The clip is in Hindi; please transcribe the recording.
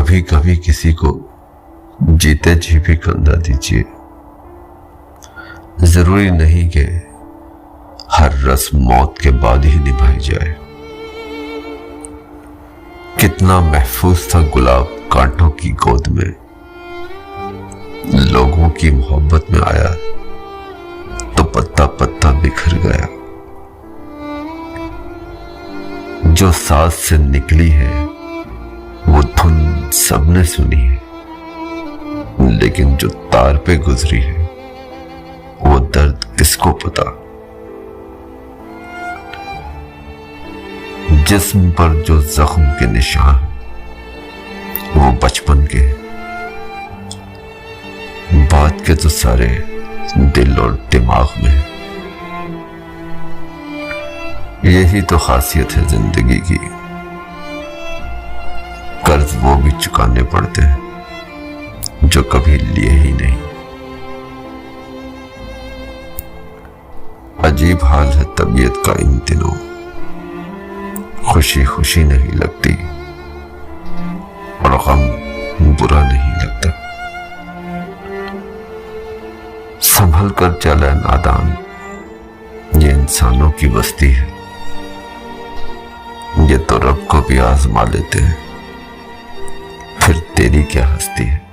कभी कभी किसी को जीते जी भी कंधा दीजिए। जरूरी नहीं कि हर रस्म मौत के बाद ही निभाई जाए। कितना महफूज था गुलाब कांटों की गोद में, लोगों की मोहब्बत में आया तो पत्ता पत्ता बिखर गया। जो सांस से निकली है वो धुन सबने सुनी है, लेकिन जो तार पे गुजरी है वो दर्द किसको पता। जिस्म पर जो जख्म के निशान वो बचपन के, बात के तो सारे दिल और दिमाग में। यही तो खासियत है जिंदगी की, कर्ज वो भी चुकाने पड़ते हैं जो कभी लिए ही नहीं। अजीब हाल है तबीयत का इन दिनों, खुशी खुशी नहीं लगती और गम बुरा नहीं लगता। संभल कर चला नादान, ये इंसानों की बस्ती है। ये तो रब को भी आजमा लेते हैं, फिर तेरी क्या हस्ती है।